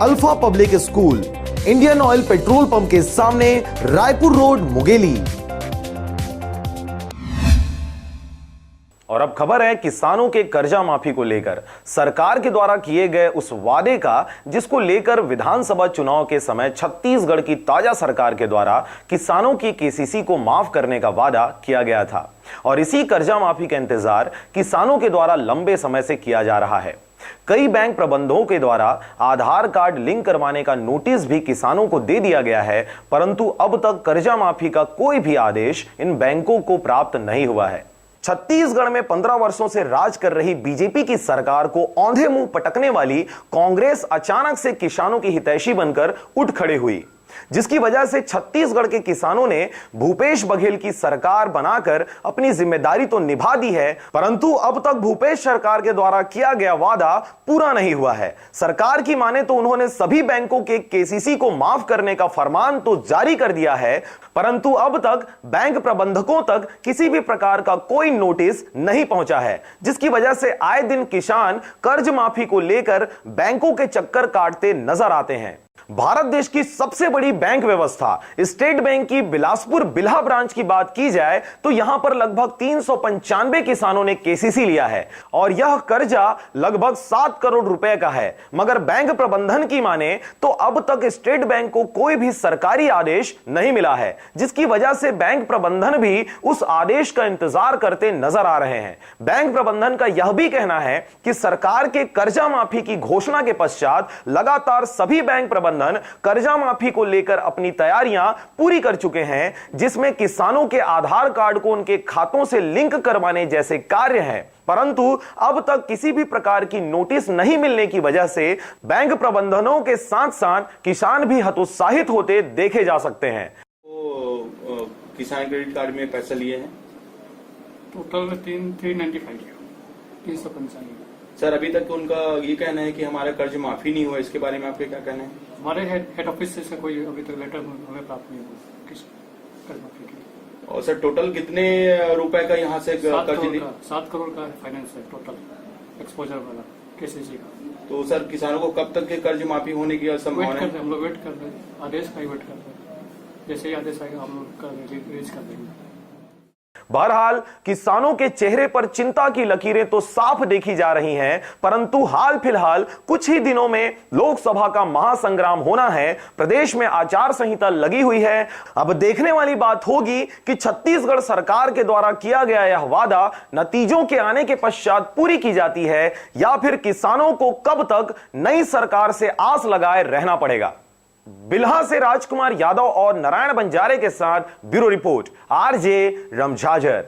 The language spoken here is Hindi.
Alpha public school, Indian oil petrol pump के सामने, रायपुर रोड, मुंगेली। और अब खबर है किसानों के कर्जा माफी को लेकर सरकार के द्वारा किए गए उस वादे का, जिसको लेकर विधानसभा चुनाव के समय छत्तीसगढ़ की ताजा सरकार के द्वारा किसानों की केसीसी को माफ करने का वादा किया गया था। और इसी कर्जा माफी का इंतजार किसानों के द्वारा लंबे समय से किया जा रहा है। कई बैंक प्रबंधकों के द्वारा आधार कार्ड लिंक करवाने का नोटिस भी किसानों को दे दिया गया है, परंतु अब तक कर्जा माफी का कोई भी आदेश इन बैंकों को प्राप्त नहीं हुआ है। छत्तीसगढ़ में 15 वर्षों से राज कर रही बीजेपी की सरकार को औंधे मुंह पटकने वाली कांग्रेस अचानक से किसानों की हितैषी बनकर उठ खड़ी हुई, जिसकी वजह से छत्तीसगढ़ के किसानों ने भूपेश बघेल की सरकार बनाकर अपनी जिम्मेदारी तो निभा दी है, परंतु अब तक भूपेश सरकार के द्वारा किया गया वादा पूरा नहीं हुआ है। सरकार की माने तो उन्होंने सभी बैंकों के केसीसी को माफ करने का फरमान तो जारी कर दिया है, परंतु अब तक बैंक प्रबंधकों तक किसी भी प्रकार का कोई नोटिस नहीं पहुंचा है, जिसकी वजह से आए दिन किसान कर्ज माफी को लेकर बैंकों के चक्कर काटते नजर आते हैं। भारत देश की सबसे बड़ी बैंक व्यवस्था स्टेट बैंक की बिलासपुर बिल्हा ब्रांच की बात की जाए तो यहां पर लगभग 395 किसानों ने केसीसी लिया है और यह कर्जा लगभग 7 करोड़ रुपए का है। मगर बैंक प्रबंधन की माने तो अब तक स्टेट बैंक को कोई भी सरकारी आदेश नहीं मिला है, जिसकी वजह से बैंक प्रबंधन भी उस आदेश का इंतजार करते नजर आ रहे हैं। बैंक प्रबंधन का यह भी कहना है कि सरकार के कर्जा माफी की घोषणा के पश्चात लगातार सभी बैंक प्रबंधन कर्जा माफी को लेकर अपनी तैयारियां पूरी कर चुके हैं, जिसमें किसानों के आधार कार्ड को उनके खातों से लिंक करवाने जैसे कार्य हैं, परंतु अब तक किसी भी प्रकार की नोटिस नहीं मिलने की वजह से बैंक प्रबंधनों के साथ साथ किसान भी हतोत्साहित होते देखे जा सकते हैं। तो किसान क्रेडिट कार्ड में पैसा लिए हैं टोटल में 395 सर। अभी तक उनका ये कहना है कि हमारा कर्ज माफी नहीं हुआ, इसके बारे में आपके क्या कहना है? हमारे हेड ऑफिस से कोई अभी तक लेटर हमें प्राप्त नहीं हुआ किस कर्ज माफी के। और सर टोटल कितने रुपए का यहाँ से कर्ज लिया? 7 करोड़ का फाइनेंस है टोटल एक्सपोजर वाला केसीसी का। तो सर किसानों को कब तक के कर्ज माफी होने की संभावना है? हम लोग वेट कर रहे हैं, आदेश का ही वेट कर रहे हैं। जैसे ही आदेश आएगा हम लोग रिलीज कर देंगे। बहरहाल किसानों के चेहरे पर चिंता की लकीरें तो साफ देखी जा रही हैं, परंतु हाल फिलहाल कुछ ही दिनों में लोकसभा का महासंग्राम होना है। प्रदेश में आचार संहिता लगी हुई है। अब देखने वाली बात होगी कि छत्तीसगढ़ सरकार के द्वारा किया गया यह वादा नतीजों के आने के पश्चात पूरी की जाती है या फिर किसानों को कब तक नई सरकार से आस लगाए रहना पड़ेगा। बिल्हा से राजकुमार यादव और नारायण बंजारे के साथ ब्यूरो रिपोर्ट, आरजे रमझाझर।